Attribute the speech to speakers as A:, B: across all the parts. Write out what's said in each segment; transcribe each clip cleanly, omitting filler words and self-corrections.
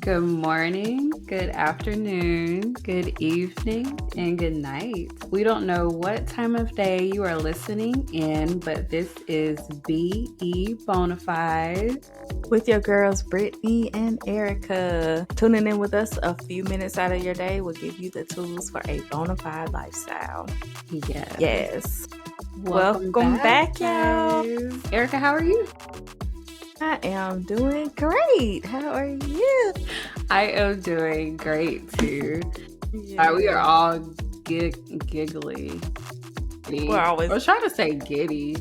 A: Good morning, good afternoon, good evening, and good night. We don't know what time of day you are listening in, but this is BE Bonafide.
B: With your girls, Brittany and Erica. Tuning in with us a few minutes out of your day will give you the tools for a bona fide lifestyle.
A: Yes.
B: Yes.
A: Welcome
B: back, y'all.
A: guys. Erica, how are you?
B: I am doing great. How are you?
A: I am doing great too. We are all giggly.
B: We're always.
A: I was trying to say giddy,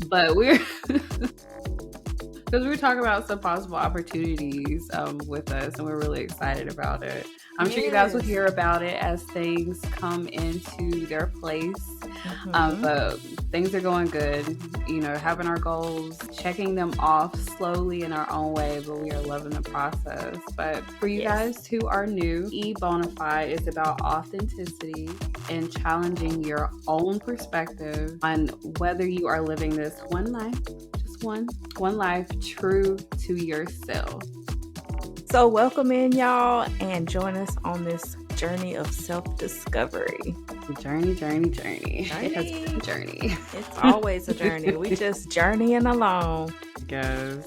A: but we're because we're talking about some possible opportunities with us, and we're really excited about it. I'm sure you guys will hear about it as things come into their place. But things are going good. You know, having our goals, checking them off slowly in our own way, but we are loving the process. But for you guys who are new, Bonafide is about authenticity and challenging your own perspective on whether you are living this one life, just one life, true to yourself.
B: So welcome in, y'all, and join us on this journey of self-discovery.
A: Journey. It has been a journey.
B: It's always a journey. We just journeying along.
A: Yes.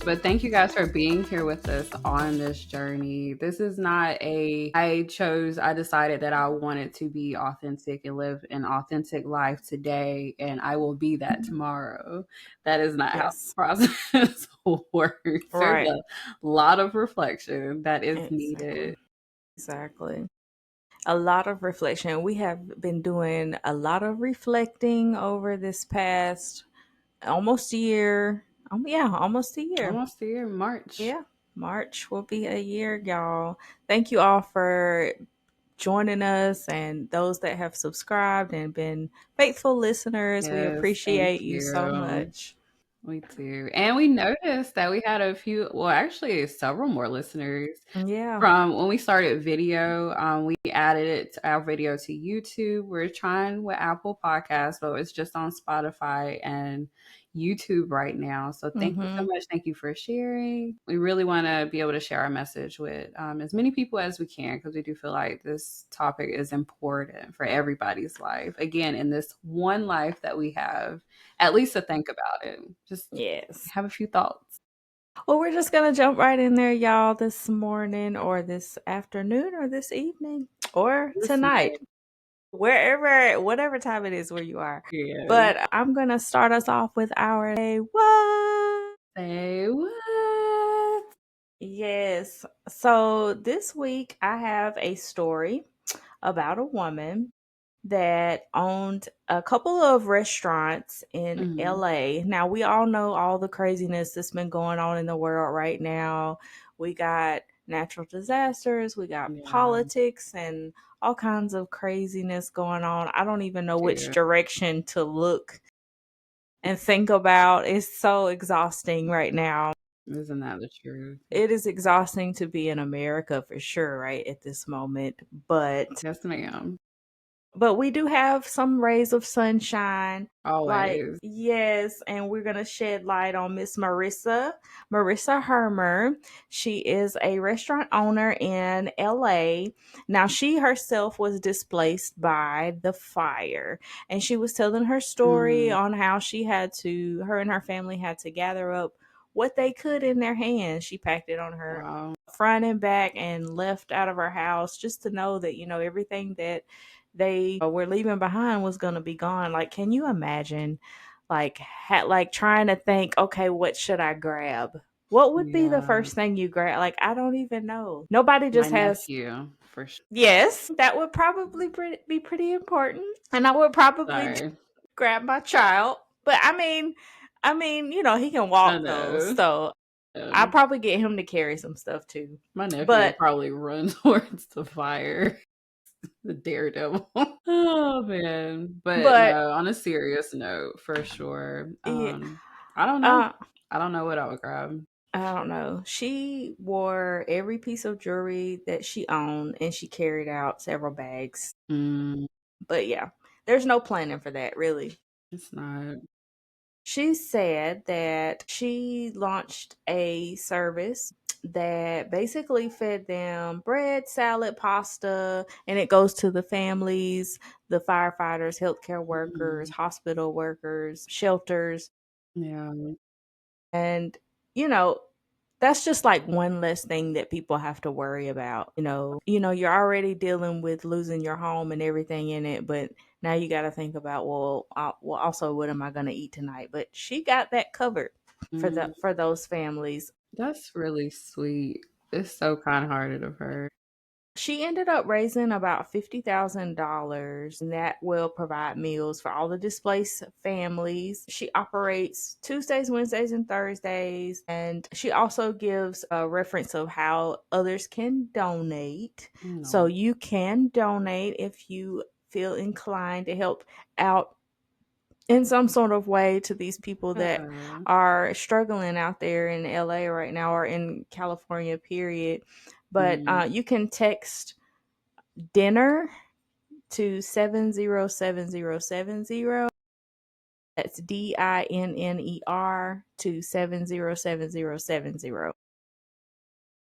A: But thank you guys for being here with us on this journey. This is not I decided that I wanted to be authentic and live an authentic life today, and I will be that tomorrow. That is not how the process works.
B: Right.
A: There's a lot of reflection that is needed.
B: Exactly. A lot of reflection. We have been doing a lot of reflecting over this past almost a year. Almost a year.
A: Almost a year, March.
B: Yeah, March will be a year, y'all. Thank you all for joining us and those that have subscribed and been faithful listeners. We appreciate you so much.
A: We do. And we noticed that we had actually several more listeners.
B: Yeah.
A: From when we started video, we added our video to YouTube. We're trying with Apple Podcasts, but it's just on Spotify and YouTube right now. So thank you so much. Thank you for sharing. We really want to be able to share our message with as many people as we can, because we do feel like this topic is important for everybody's life. Again, in this one life that we have, at least to think about it. Just have a few thoughts.
B: Well, we're just going to jump right in there, y'all, this morning or this afternoon or this evening or tonight. Whatever time it is where you are.
A: Yeah.
B: But I'm going to start us off with our Say What?
A: Say what?
B: Yes. So this week I have a story about a woman that owned a couple of restaurants in LA. Now, we all know all the craziness that's been going on in the world right now. We got natural disasters, we got politics, and all kinds of craziness going on. I don't even know which direction to look and think about. It's so exhausting right now.
A: Isn't that the truth?
B: It is exhausting to be in America for sure, right, at this moment. But
A: yes, ma'am.
B: But we do have some rays of sunshine.
A: Always.
B: Yes, and we're going to shed light on Miss Marissa Hermer. She is a restaurant owner in LA. Now, she herself was displaced by the fire, and she was telling her story on how her and her family had to gather up what they could in their hands. She packed it on her front and back and left out of her house just to know that, everything that they were leaving behind was going to be gone. Like, can you imagine trying to think, okay, what should I grab? What would be the first thing you grab? Like, I don't even know. Nobody just has
A: nephew, for sure.
B: Yes, that would probably be pretty important. And I would probably grab my child. But I mean, he can walk though. So I'll probably get him to carry some stuff too.
A: My nephew would probably run towards the fire. The daredevil. Oh man. But no, on a serious note, for sure. I don't know. I don't know what I would grab.
B: I don't know. She wore every piece of jewelry that she owned, and she carried out several bags. But yeah, there's no planning for that, really.
A: It's not.
B: She said that she launched a service that basically fed them bread, salad, pasta, and it goes to the families, the firefighters, healthcare workers,
A: Mhm.
B: hospital workers, shelters.
A: Yeah.
B: And, you know, that's just like one less thing that people have to worry about. You're already dealing with losing your home and everything in it, but now you got to think about, well, also, what am I going to eat tonight? But she got that covered
A: Mm,
B: for those families.
A: that's really sweet. It's so kind-hearted of her.
B: She ended up raising about $50,000, and that will provide meals for all the displaced families. She operates Tuesdays, Wednesdays, and Thursdays, and she also gives a reference of how others can donate. So
A: No.
B: you can donate if you feel inclined to help out in some sort of way to these people that
A: Yeah.
B: are struggling out there in LA right now or in California, period. But
A: Mhm.
B: you can text dinner to 707070. That's DINNER to 707070.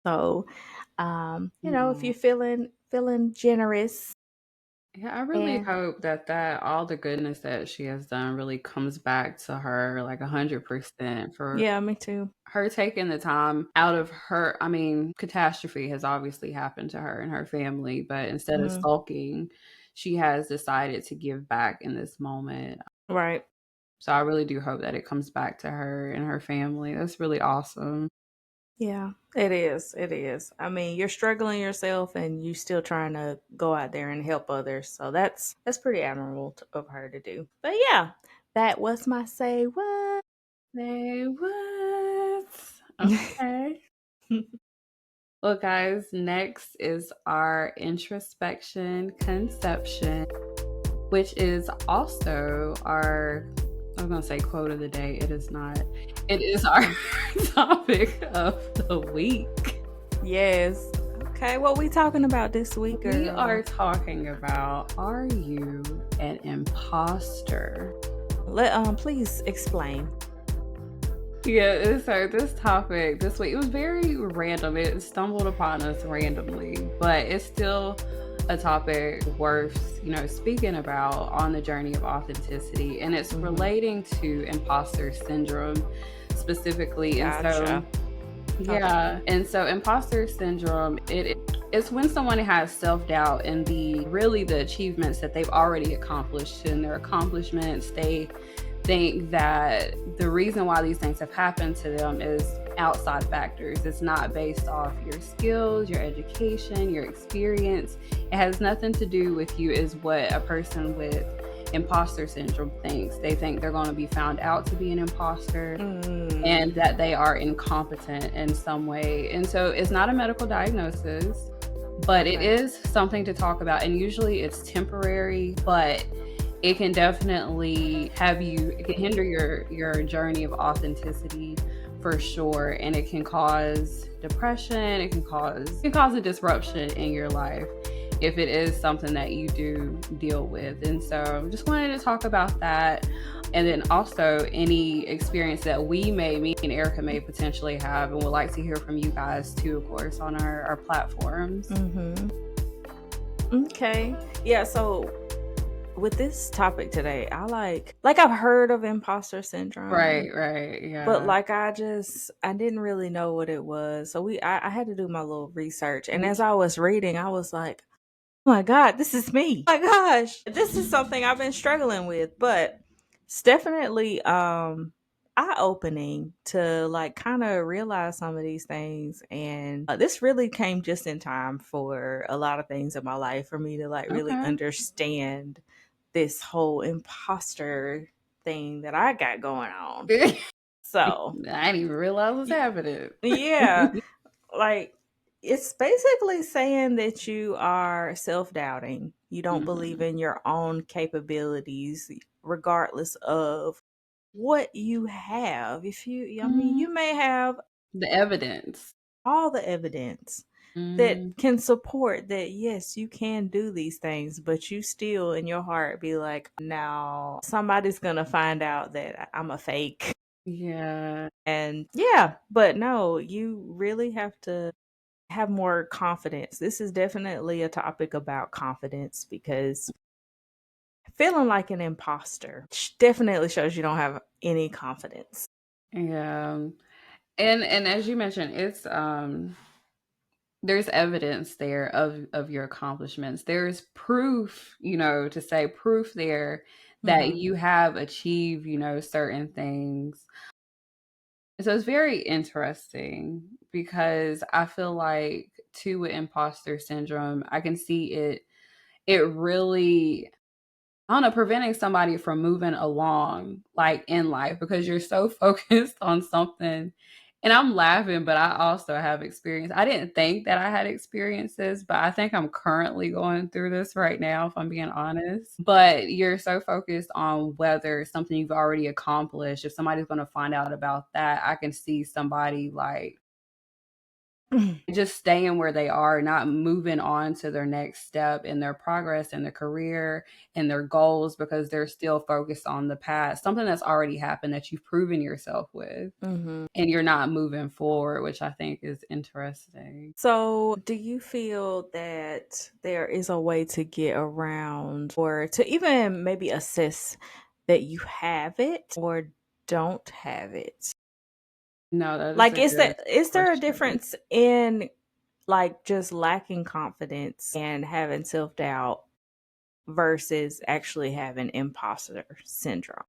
B: So, if you're
A: No.
B: feeling generous,
A: Yeah, I really
B: and
A: hope that all the goodness that she has done really comes back to her like 100% for
B: yeah, me too.
A: her taking the time out of her. I mean, catastrophe has obviously happened to her and her family, but instead of
B: Mhm.
A: sulking, she has decided to give back in this moment.
B: Right.
A: So I really do hope that it comes back to her and her family. That's really awesome.
B: Yeah, it is. It is. I mean, you're struggling yourself and you still trying to go out there and help others. So that's pretty admirable of her to do. But yeah, that was my say what.
A: Say what? Okay. Well, guys, next is our introspection conception, which is also our, I was going to say quote of the day. It is not. It is our topic of the week.
B: Yes. Okay, what we talking about this week,
A: We are
B: girl?
A: talking about, are you an imposter?
B: Please explain.
A: Yeah, so this topic this week, it was very random. It stumbled upon us randomly, but it's still a topic worth, speaking about on the journey of authenticity. And it's
B: Hmm.
A: relating to imposter syndrome specifically. And so,
B: Gotcha. Okay.
A: yeah. And so imposter syndrome, it's when someone has self-doubt in the achievements that they've already accomplished and their accomplishments. They think that the reason why these things have happened to them is outside factors. It's not based off your skills, your education, your experience. It has nothing to do with you, is what a person with imposter syndrome thinks. They think they're going to be found out to be an imposter
B: Mm,
A: and that they are incompetent in some way. And so it's not a medical diagnosis, but it
B: okay.
A: is something to talk about. And usually it's temporary, but it can definitely it can hinder your journey of authenticity for sure. And it can cause depression, it can cause a disruption in your life if it is something that you do deal with. And so just wanted to talk about that. And then also any experience that me and Erica may potentially have, and would like to hear from you guys too, of course, on our platforms.
B: Mm-hmm. Okay. Yeah, so with this topic today, I like I've heard of imposter syndrome,
A: Right,
B: but
A: yeah.
B: I didn't really know what it was. So I had to do my little research. And as I was reading, I was like, oh my God, this is me. Oh my gosh, this is something I've been struggling with. But it's definitely eye opening to like kind of realize some of these things. And this really came just in time for a lot of things in my life for me to like really
A: Okay.
B: understand this whole imposter thing that I got going on.
A: I
B: So,
A: didn't even realize what's
B: y-
A: happening.
B: yeah, like it's basically saying that you are self-doubting. You don't believe
A: Mhm.
B: in your own capabilities regardless of what you have. I mean,
A: Mhm.
B: you may have
A: The evidence.
B: all the evidence that
A: Mhm.
B: can support that yes, you can do these things, but you still in your heart be like, now somebody's going to find out that I'm a fake.
A: Yeah.
B: And yeah, but no, you really have to have more confidence. This is definitely a topic about confidence because feeling like an imposter definitely shows you don't have any confidence.
A: Yeah. And as you mentioned, it's there's evidence there of your accomplishments. There's proof, to say proof there that
B: Hmm.
A: you have achieved, certain things. So it's very interesting because I feel like too with imposter syndrome, I can see it really, I don't know, preventing somebody from moving along like in life because you're so focused on something. And I'm laughing, but I also have experience. I didn't think that I had experiences, but I think I'm currently going through this right now, if I'm being honest. But you're so focused on whether something you've already accomplished, if somebody's going to find out about that, I can see somebody like just staying where they are, not moving on to their next step in their progress in their career and their goals because they're still focused on the past, something that's already happened that you've proven yourself with,
B: Hmm.
A: and you're not moving forward, which I think is interesting.
B: So, do you feel that there is a way to get around or to even maybe assess that you have it or don't have it?
A: No, that is
B: Like,
A: a good
B: is there a
A: question.
B: difference in like just lacking confidence and having self doubt versus actually having imposter syndrome?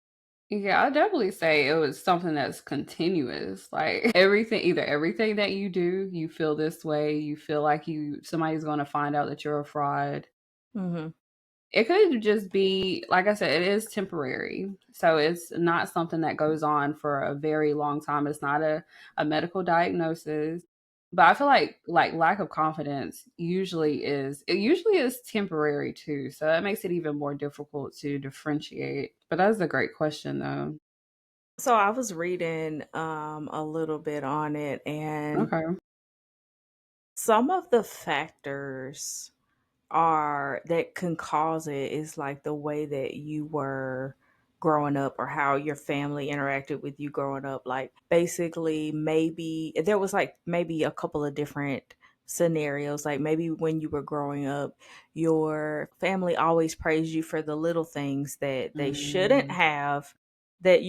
A: Yeah, I definitely say it was something that's continuous. Like everything, either everything that you do, you feel this way, you feel like somebody's going to find out that you're a fraud.
B: Hmm.
A: It could just be, like I said, it is temporary. So it's not something that goes on for a very long time. It's not a medical diagnosis. But I feel like lack of confidence usually is temporary too. So that makes it even more difficult to differentiate. But that's a great question though.
B: So I was reading a little bit on it, and
A: Okay.
B: some of the factors are that can cause it is like the way that you were growing up or how your family interacted with you growing up. Like basically maybe there was like maybe a couple of different scenarios. Like maybe when you were growing up, your family always praised you for the little things that they shouldn't
A: Mm,
B: have, that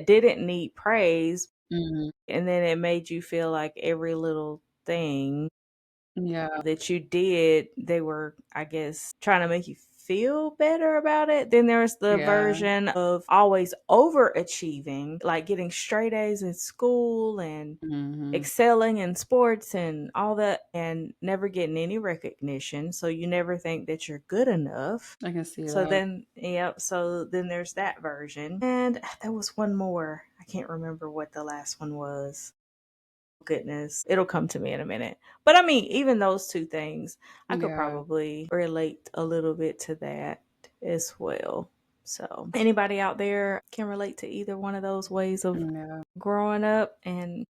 B: didn't need praise,
A: mhm.
B: and then it made you feel like every little thing
A: Yeah.
B: that you did, they were, I guess, trying to make you feel better about it. Then there's the
A: Yeah.
B: version of always overachieving, like getting straight A's in school and
A: Mhm.
B: excelling in sports and all that, and never getting any recognition. So you never think that you're good enough.
A: I can see
B: So
A: that.
B: then, yep. So then there's that version. And there was one more. I can't remember what the last one was. Goodness, it'll come to me in a minute. But I mean, even those two things, I could
A: Yeah.
B: probably relate a little bit to that as well. So, anybody out there can relate to either one of those ways of
A: Yeah.
B: growing up. And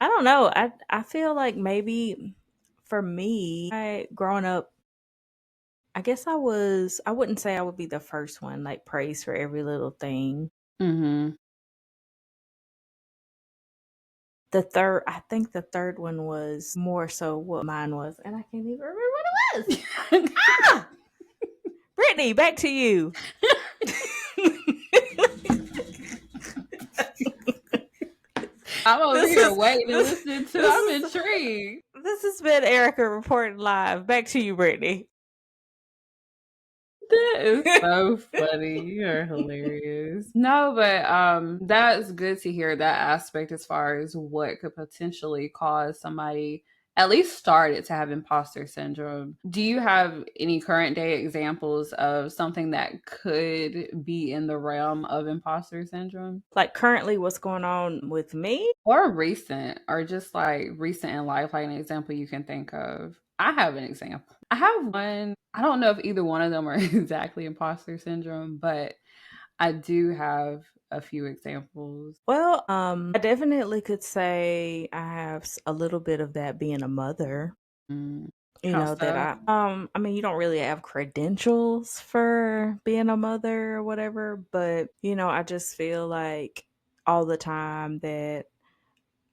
B: I don't know, I feel like maybe for me, I growing up, I guess I wouldn't say I would be the first one like praised for every little thing.
A: Mhm.
B: I think the third one was more so what mine was, and I can't even remember what it was. Ah! Brittany, back to you.
A: I'm over
B: this
A: here
B: is
A: waiting and
B: this
A: listening to.
B: this
A: I'm
B: is
A: intrigued.
B: this has been Erica reporting live. Back to you, Brittany.
A: That is so funny. You're hilarious. No, but that's good to hear that aspect as far as what could potentially cause somebody at least started to have imposter syndrome. Do you have any current day examples of something that could be in the realm of imposter syndrome?
B: Like currently, what's going on with me?
A: Or recent, or just like recent in life, like an example you can think of. I have an example. I have one. I don't know if either one of them are exactly imposter syndrome, but I do have a few examples.
B: Well, I definitely could say I have a little bit of that being a mother.
A: Mm.
B: You
A: How
B: know that
A: so?
B: I mean you don't really have credentials for being a mother or whatever, but I just feel like all the time that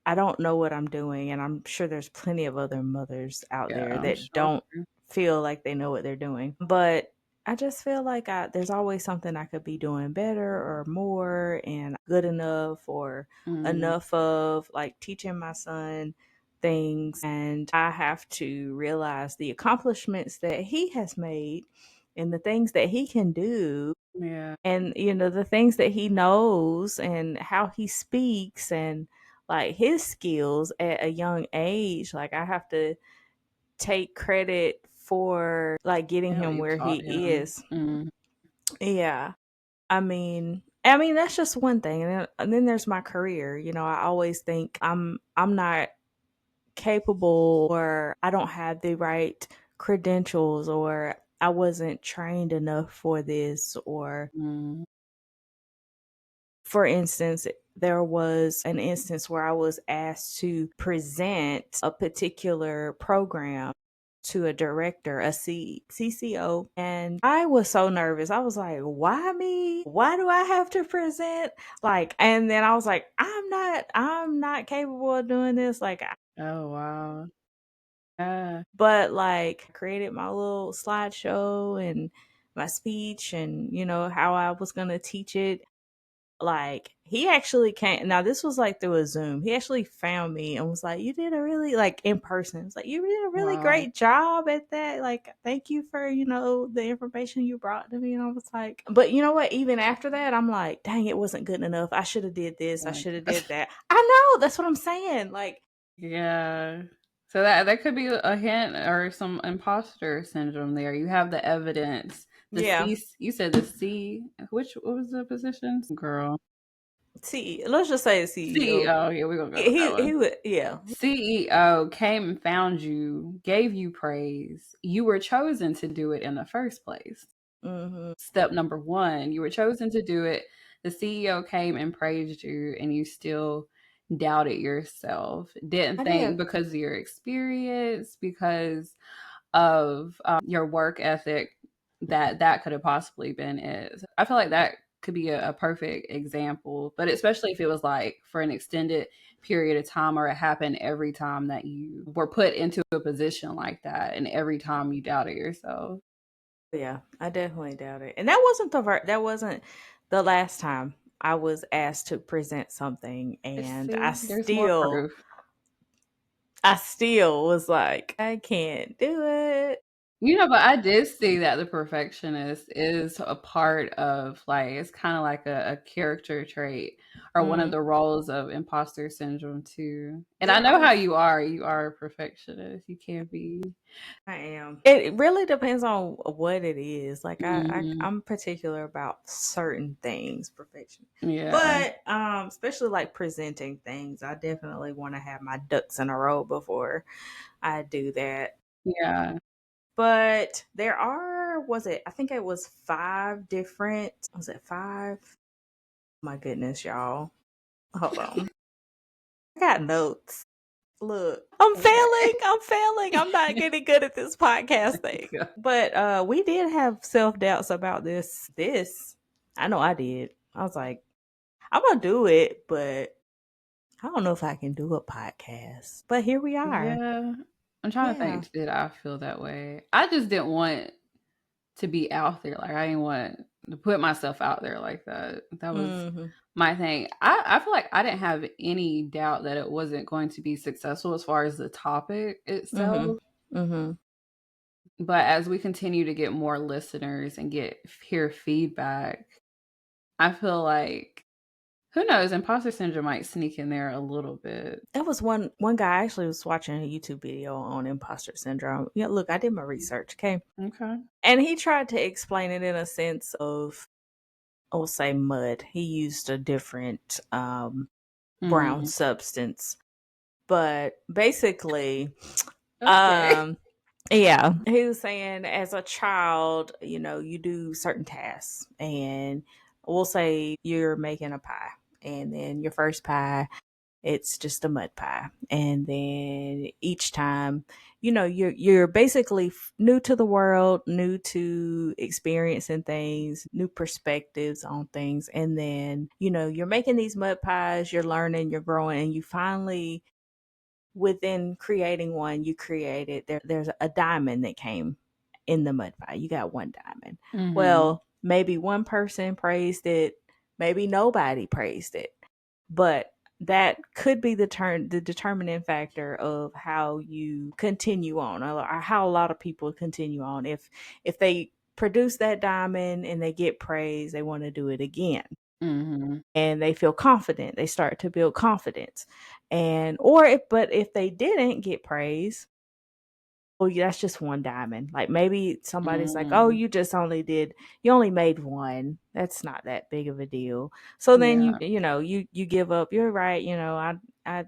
B: I don't know what I'm doing, and I'm sure there's plenty of other mothers out
A: Yeah,
B: there
A: I'm
B: that
A: sure.
B: don't feel like they know what they're doing. But I just feel like there's always something I could be doing better or more and good enough or
A: Mm,
B: enough of, like teaching my son things. And I have to realize the accomplishments that he has made and the things that he can do
A: yeah.
B: and the things that he knows and how he speaks and like his skills at a young age. Like I have to take credit for like getting
A: Yeah,
B: him
A: you
B: where he
A: taught him.
B: is.
A: Mm,
B: Yeah. I mean that's just one thing, and then there's my career. I always think I'm not capable, or I don't have the right credentials, or I wasn't trained enough for this. Or
A: mm.
B: for instance, there was an instance where I was asked to present a particular program to a director, a CCO, and I was so nervous. I was like, "Why me? Why do I have to present?" Like, and then I was like, I'm not capable of doing this." Like,
A: Oh, wow. Yeah.
B: but like, created my little slideshow and my speech, and how I was gonna teach it. Like, he actually came. Now this was like through a Zoom. He actually found me and was like, "You did a really," like, in person. It's like, "You did a really
A: Wow.
B: great job at that. Like, thank you for the information you brought to me." And I was like, but you know what? Even after that, I'm like, dang, it wasn't good enough. I should have did this.
A: Oh
B: I
A: my
B: should have
A: gosh.
B: did that. I know. That's what I'm saying. Like,
A: Yeah. So that could be a hint or some imposter syndrome there. You have the evidence. The
B: yeah.
A: C, you said the C, what was the position? Girl.
B: Let's just say the CEO.
A: CEO. Yeah, we're gonna go with that
B: He
A: one.
B: would, yeah.
A: CEO came and found you, gave you praise. You were chosen to do it in the first place.
B: Hmm.
A: Step number one, you were chosen to do it. The CEO came and praised you, and you still doubted yourself. Didn't
B: I
A: think
B: did.
A: because of your experience, because of your work ethic, that could have possibly been it. I feel like that could be a perfect example, but especially if it was like for an extended period of time, or it happened every time that you were put into a position like that, and every time you doubted yourself.
B: Yeah, I definitely doubt it. And that wasn't the last time I was asked to present something,
A: Let's
B: and I
A: see, there's more
B: still
A: proof.
B: I still was like, I can't do it.
A: But I did see that the perfectionist is a part of, like, it's kind of like a character trait or one of
B: Mm,
A: the roles of imposter syndrome too. And I
B: there
A: know
B: are
A: how you are. You are a perfectionist. You can't be.
B: I am. It really depends on what it is. Like,
A: Mhm.
B: I'm particular about certain things, perfection.
A: Yeah.
B: But especially like presenting things, I definitely want to have my ducks in a row before I do that.
A: Yeah.
B: But there are, was it, I think it was five different, was it five? My goodness, y'all. Hold on. I got notes. Look, I'm
A: Okay.
B: failing. I'm failing. I'm not getting good at this podcast thing. But we did have self doubts about this. I know I did. I was like, I'm gonna do it, but I don't know if I can do a podcast. But here we are.
A: Yeah. I'm trying to
B: Yeah.
A: think, did I feel that way? I just didn't want to be out there. Like, I didn't want to put myself out there like that. That was
B: Hmm.
A: my thing. I feel like I didn't have any doubt that it wasn't going to be successful as far as the topic
B: Hmm.
A: itself.
B: Hmm.
A: But as we continue to get more listeners and hear feedback, I feel like, who knows, imposter syndrome might sneak in there a little bit.
B: That was one guy. I actually was watching a YouTube video on imposter syndrome. Yeah, look, I did my research, okay?
A: Okay.
B: And he tried to explain it in a sense of, I'll say, mud. He used a different brown
A: Mm.
B: substance. But basically,
A: Okay.
B: um, yeah, he was saying as a child, you do certain tasks, and we'll say you're making a pie, and then your first pie it's just a mud pie. And then each time, you're basically new to the world, new to experiencing things, new perspectives on things. And then, you're making these mud pies, you're learning, you're growing, and you finally, within creating one you created, there's a diamond that came in the mud pie. You got one diamond.
A: Mm-hmm.
B: Well, maybe one person praised it, maybe nobody praised it, but that could be the determining factor of how you continue on, or how a lot of people continue on. If they produce that diamond and they get praise, they want to do it again,
A: Mm-hmm.
B: and they feel confident. They start to build confidence. But if they didn't get praise, well, yeah, that's just one diamond. Like maybe somebody's like, "Oh,
A: Mm-hmm.
B: you only made one. That's not that big of a deal." So then
A: Yeah.
B: you give up. You're right.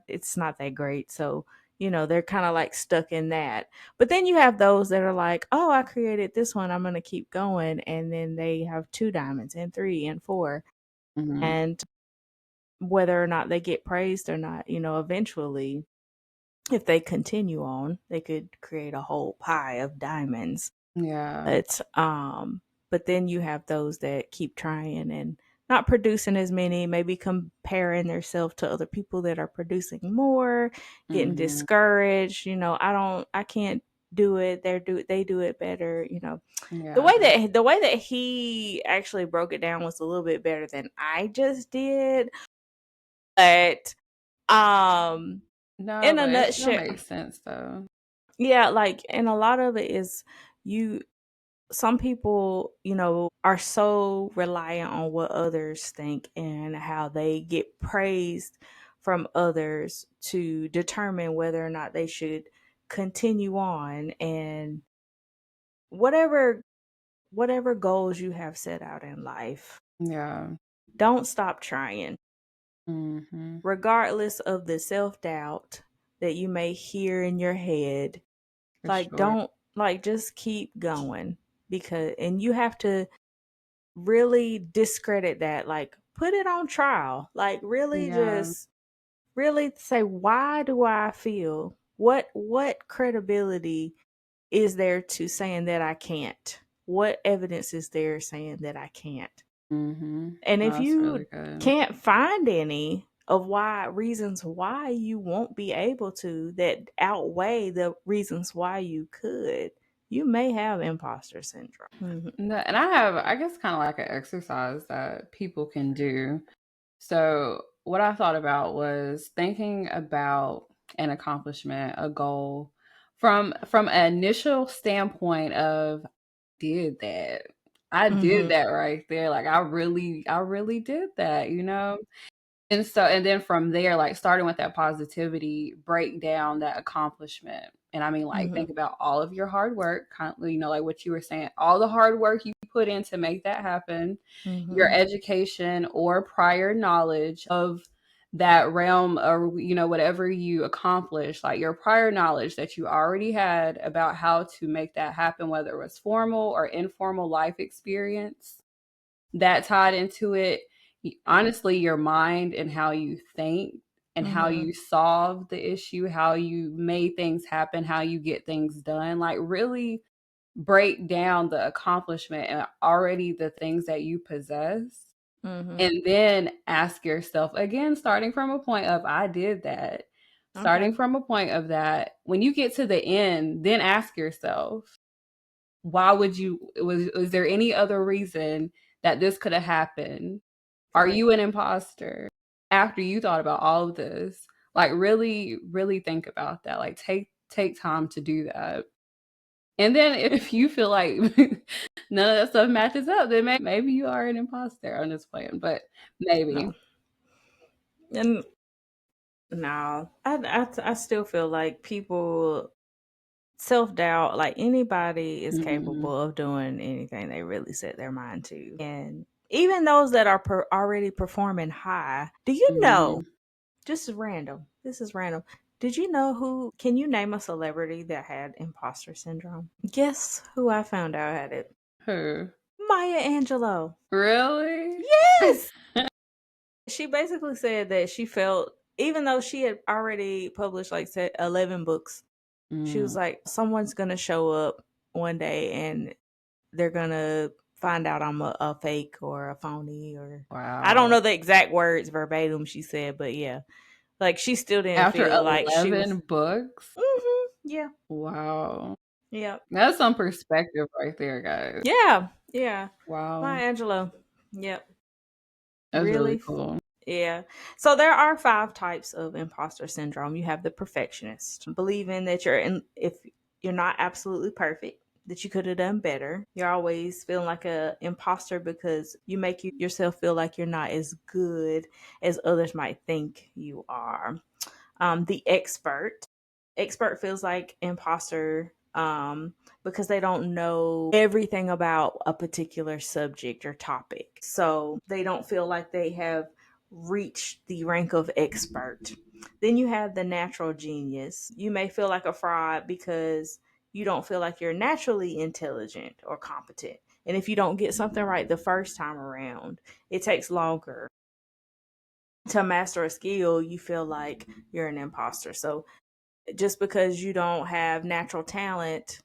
B: It's not that great. So they're kind of like stuck in that. But then you have those that are like, "Oh, I created this one. I'm gonna keep going," and then they have two diamonds and three and four,
A: Mm-hmm.
B: and whether or not they get praised or not, eventually, if they continue on, they could create a whole pie of diamonds.
A: Yeah.
B: But then you have those that keep trying and not producing as many, maybe comparing themselves to other people that are producing more, getting
A: Mm-hmm.
B: discouraged. I can't do it. They do it better. The
A: Yeah.
B: way that he actually broke it down was a little bit better than I just did. But um
A: No,
B: in a
A: but it still
B: nutshell,
A: makes sense though.
B: yeah, like, and a lot of it is, you some people, are so reliant on what others think and how they get praised from others to determine whether or not they should continue on. And whatever goals you have set out in life,
A: Yeah.
B: don't stop trying,
A: Mm-hmm.
B: regardless of the self-doubt that you may hear in your head.
A: For
B: Like,
A: sure.
B: don't, like, just keep going, because and you have to really discredit that, like put it on trial, like really
A: Yeah.
B: just really say, why do I feel, what credibility is there to saying that I can't? What evidence is there saying that I can't?
A: Mm-hmm.
B: And
A: No,
B: if
A: that's really
B: you
A: good.
B: can't find any of why reasons why you won't be able to, that outweigh the reasons why you could, you may have imposter syndrome.
A: No, and I have, I guess, kind of like an exercise that people can do. So, what I thought about was thinking about an accomplishment, a goal, from an initial standpoint of did that. I did
B: Mhm.
A: that right there. Like I really did that, you know? And so, and then from there, like starting with that positivity, break down that accomplishment. And I mean, like, think
B: Mhm.
A: about all of your hard work, kind of, you know, like what you were saying, all the hard work you put in to make that happen, your
B: Mhm.
A: education or prior knowledge of that realm, or, you know, whatever you accomplished, like your prior knowledge that you already had about how to make that happen, whether it was formal or informal life experience that tied into it. Honestly, your mind and how you think and how
B: Mhm.
A: you solve the issue, how you made things happen, how you get things done, like really break down the accomplishment and already the things that you possess.
B: Mhm.
A: And then ask yourself again, starting from a point of, I did that. Starting
B: Okay.
A: from a point of that, when you get to the end, then ask yourself, why would you, was there any other reason that this could have happened? Are
B: Right.
A: you an imposter? After you thought about all of this, like really, really think about that. Like take time to do that. And then if you feel like none of that stuff matches up, then maybe you are an imposter. I'm just playing, but maybe.
B: No. And no, I still feel like people, self-doubt, like anybody is
A: Mhm.
B: capable of doing anything they really set their mind to. And even those that are already performing high, do you know,
A: Mhm.
B: just random, this is random, did you know who, can you name a celebrity that had imposter syndrome? Guess who I found out had it?
A: Who?
B: Maya Angelou.
A: Really?
B: Yes. She basically said that she felt even though she had already published like said 11 books, she was
A: Mm,
B: like, someone's gonna show up one day and they're gonna find out I'm a fake or a phony, or I don't
A: wow.
B: know the exact words verbatim she said, but yeah, like she still didn't
A: After
B: feel like she was.
A: 11 books?
B: Yeah,
A: Wow.
B: yeah,
A: That's some perspective right there, guys.
B: yeah, yeah.
A: Wow.
B: Maya Angelou. Yep.
A: That's really
B: Really?
A: cool.
B: Yeah. So there are 5 types of imposter syndrome. You have the perfectionist, believing that if you're not absolutely perfect, that you could have done better. You're always feeling like a imposter because you make yourself feel like you're not as good as others might think you are. The expert feels like imposter because they don't know everything about a particular subject or topic, so they don't feel like they have reached the rank of expert. Then you have the natural genius. You may feel like a fraud because you don't feel like you're naturally intelligent or competent, and if you don't get something right the first time around, it takes longer to master a skill. You feel like you're an imposter. So just because you don't have natural talent,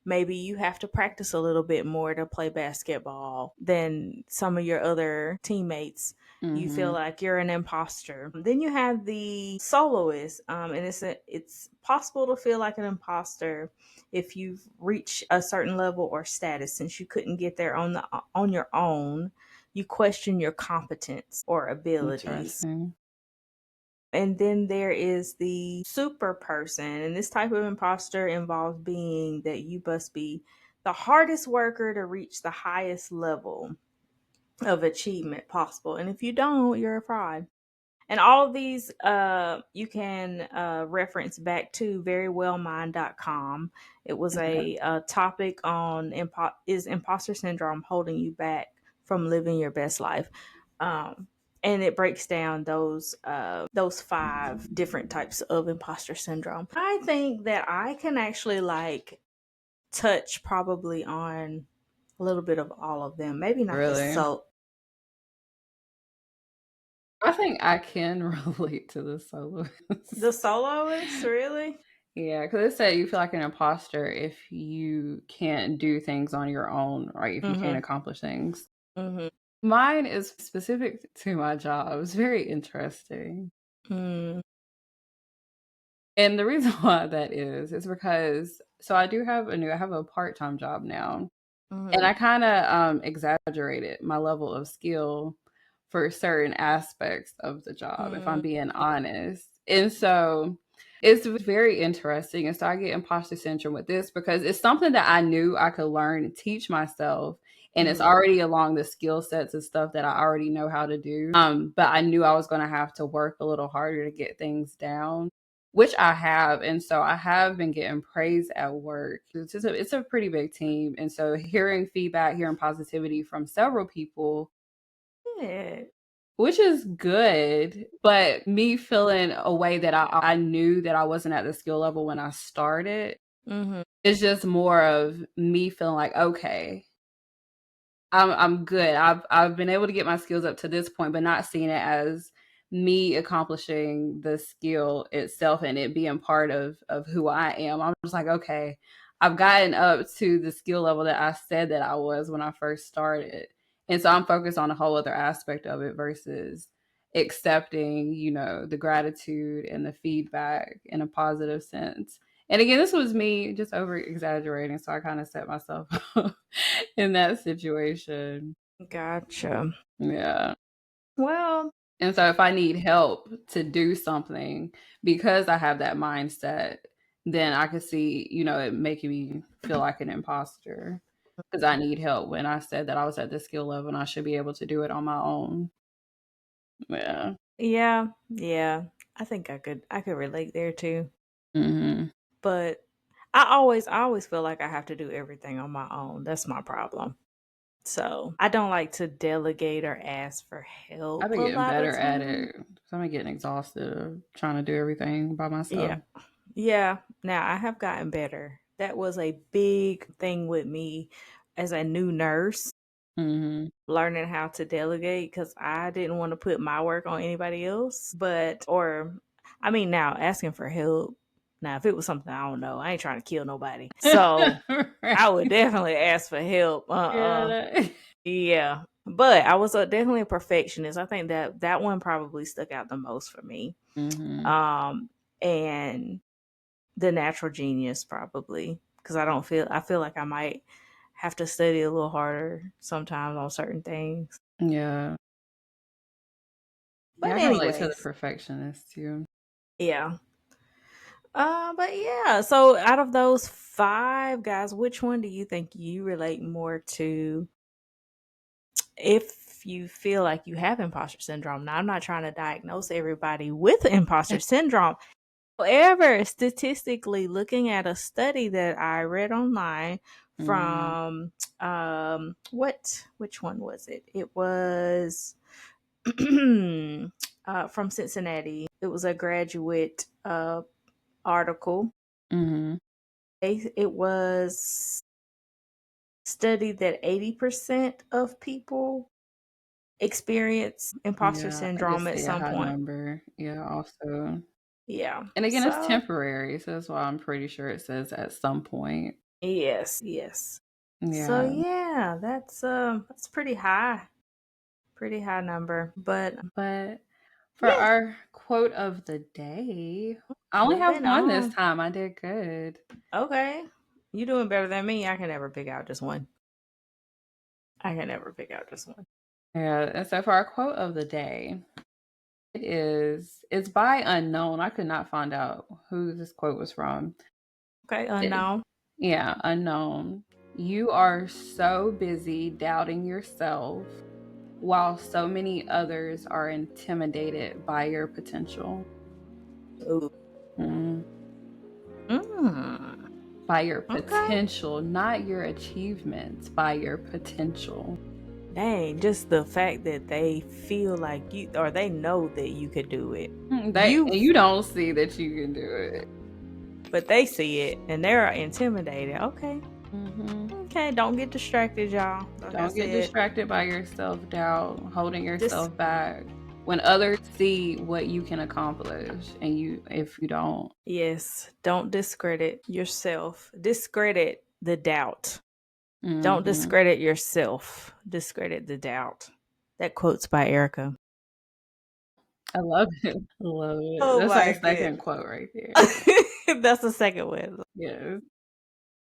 B: maybe you have to practice a little bit more to play basketball than some of your other teammates. You feel
A: Hmm.
B: like you're an imposter. Then you have the soloist, and it's possible to feel like an imposter if you've reached a certain level or status. Since you couldn't get there on your own, you question your competence or abilities.
A: Interesting.
B: And then there is the super person. And this type of imposter involves being that you must be the hardest worker to reach the highest level of achievement possible. And if you don't, you're a fraud. And all of these you can reference back to verywellmind.com. It was
A: Okay.
B: a topic on is imposter syndrome holding you back from living your best life. Um, and it breaks down those 5 different types of imposter syndrome. I think that I can actually like touch probably on a little bit of all of them. Maybe not the
A: Really?
B: so
A: I think I can relate to the
B: the
A: soloist.
B: soloist, really.
A: Yeah, because it said you feel like an imposter if you can't do things on your own, right? If you can't
B: Mhm.
A: accomplish things.
B: Mhm.
A: Mine is specific to my job. It's very interesting.
B: Mm.
A: And the reason why that is because so I have a part-time job now. And
B: Mhm.
A: I kinda, exaggerated my level of skill for certain aspects of the job, if I'm
B: Mm.
A: being honest. And so, it's very interesting, and so I get imposter syndrome with this because it's something that I knew I could learn and teach myself, and it's
B: Mhm.
A: already along the skill sets and stuff that I already know how to do, but I knew I was gonna have to work a little harder to get things down, which I have, and so I have been getting praise at work. It's a pretty big team, and so hearing feedback, hearing positivity from several people,
B: Yeah.
A: which is good, but me feeling a way that I knew that I wasn't at the skill level when I started,
B: Mhm.
A: it's just more of me feeling like, "Okay, I'm good. I've been able to get my skills up to this point, but not seeing it as me accomplishing the skill itself and it being part of who I am. I'm just like, okay, I've gotten up to the skill level that I said that I was when I first started. And so I'm focused on a whole other aspect of it versus accepting, the gratitude and the feedback in a positive sense. And again, this was me just over exaggerating. So I kind of set myself in that situation.
B: Gotcha.
A: Yeah.
B: Well,
A: And so if I need help to do something because I have that mindset, then I could see, it making me feel like an imposter because I need help when I said that I was at this skill level and I should be able to do it on my own. Yeah.
B: yeah, yeah. I could relate there too.
A: Hmm.
B: But I always feel like I have to do everything on my own. That's my problem. So I don't like to delegate or ask for
A: I've
B: help
A: been
B: a
A: getting
B: lot
A: better
B: of
A: at
B: time.
A: it. So I'm getting exhausted of trying to do everything by
B: Yeah.
A: myself.
B: Yeah. Now I have gotten better. That was a big thing with me as a new nurse.
A: Mm-hmm.
B: Learning how to delegate because I didn't want to put my work on anybody else. Now asking for help. Now, if it was something I don't know, I ain't trying to kill nobody. So I would
A: Right.
B: definitely ask for help.
A: Yeah.
B: Yeah. But I was definitely a perfectionist. I think that one probably stuck out the most for me.
A: Mm-hmm.
B: Um, and the natural genius probably because I feel like I might have to study a little harder sometimes on certain things.
A: Yeah. Yeah,
B: But
A: I can relate to the
B: anyways,
A: perfectionist too.
B: yeah. But yeah, so out of those five guys, which one do you think you relate more to if you feel like you have imposter syndrome? Now, I'm not trying to diagnose everybody with imposter syndrome. However, statistically, looking at a study that I read online
A: Mm-hmm.
B: from which one was it? It was from Cincinnati. It was a graduate article.
A: Mm-hmm.
B: It was studied that 80% of people experience imposter
A: Yeah, I did
B: syndrome at
A: see a
B: some
A: high
B: point.
A: number. Yeah, also.
B: Yeah.
A: And again, it's
B: So,
A: temporary, so that's why I'm pretty sure it says at some point.
B: yes, yes. So
A: Yeah.
B: yeah, that's pretty high number. But
A: But for
B: yeah,
A: our quote of the day, I only have
B: moving
A: one this
B: on.
A: time. I did good.
B: Okay. You doing better than me. I can never pick out just one. I can never pick out just one.
A: Yeah, and so for our quote of the day, it's by unknown. I could not find out who this quote was from.
B: Okay,
A: It-
B: unknown.
A: yeah, unknown. You are so busy doubting yourself while so many others are intimidated by your potential.
B: Ooh.
A: Mm.
B: Mm.
A: By your
B: Okay.
A: potential, not your achievements, by your potential.
B: Dang, just the fact that they feel like you or they know that you could do it.
A: They
B: You
A: and you don't see that you can do it.
B: but they see it and they're intimidated. Okay.
A: Hmm.
B: Okay, don't get distracted, y'all. Like I
A: Don't get
B: said,
A: distracted by your self doubt, holding
B: just
A: yourself back. When others see what you can accomplish, and if you don't,
B: yes, don't discredit yourself. Discredit the doubt. Don't
A: hmm
B: discredit yourself. Discredit the doubt. That quote's by Erica.
A: I love it. I love it.
B: Oh
A: That's
B: my
A: our
B: goodness.
A: second quote right there.
B: That's the second one.
A: Yes.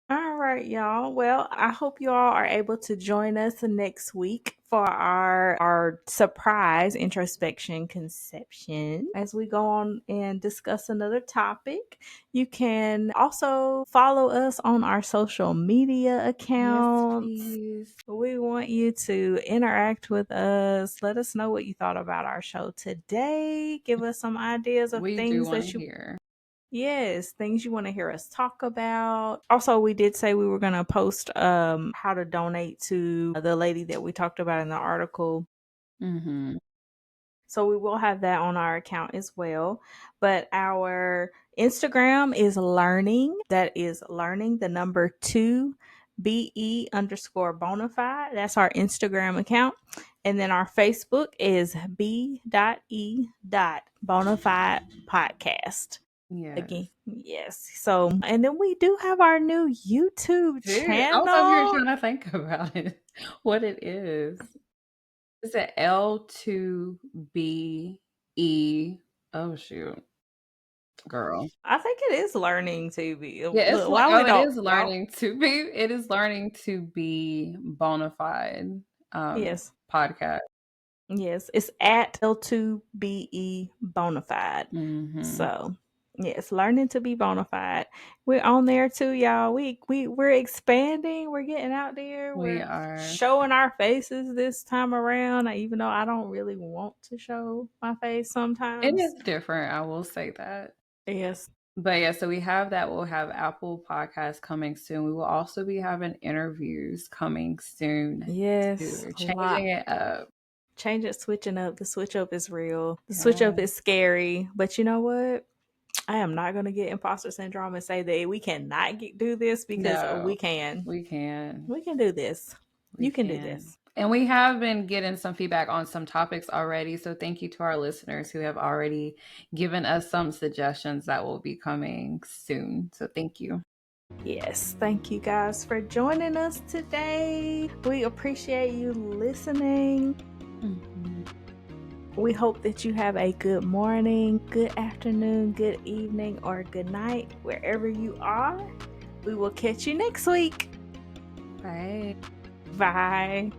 B: All right, y'all. Well, I hope you all are able to join us next week for our surprise introspection conception as we go on and discuss another topic. You can also follow us on our social media
A: Yes,
B: accounts.
A: please.
B: We want you to interact with us. Let us know what you thought about our show today. Give us some ideas of
A: We do
B: things
A: want
B: that
A: to
B: you
A: hear.
B: Yes, things you want to hear us talk about. Also, we did say we were going to post how to donate to the lady that we talked about in the article.
A: Hmm.
B: So we will have that on our account as well. But our Instagram is learning. That is learning the number 2BE underscore bonafide. That's our Instagram account. And then our Facebook is B.E. bonafide podcast. Again,
A: Yes.
B: yes. So, and then we do have our new YouTube
A: Dude, I was over here
B: channel.
A: trying to think about it, what it is. Is it L2BE? Oh shoot, girl.
B: I think it is learning to be.
A: Yeah, it's
B: Look,
A: like
B: why we
A: oh, it
B: don't,
A: is
B: why?
A: learning to be. It is learning to be bona fide.
B: Yes,
A: Podcast.
B: yes. It's at L2BE Bonafide.
A: Hmm.
B: So, yes, learning to be bona fide. We're on there too, y'all. We're expanding. We're getting out there.
A: We
B: We're
A: are.
B: showing our faces this time around. Even though I don't really want to show my face
A: It
B: sometimes.
A: is different. I will say that.
B: Yes,
A: But yeah, so we have that. We'll have Apple Podcasts coming soon. We will also be having interviews coming soon too.
B: yes,
A: We're
B: a lot.
A: changing it up.
B: Change it, switching up. The switch up is real. The switch up
A: Yeah.
B: is scary. But you know what? I am not going to get imposter syndrome and say that we cannot do this because we
A: No,
B: can.
A: we can.
B: We can do this.
A: We
B: You can do
A: can.
B: this.
A: And we have been getting some feedback on some topics already. So thank you to our listeners who have already given us some suggestions that will be coming soon. So thank you.
B: Yes, thank you guys for joining us today. We appreciate you listening.
A: Mhm.
B: We hope that you have a good morning, good afternoon, good evening, or good night, wherever you are. We will catch you next week.
A: Bye.
B: Bye.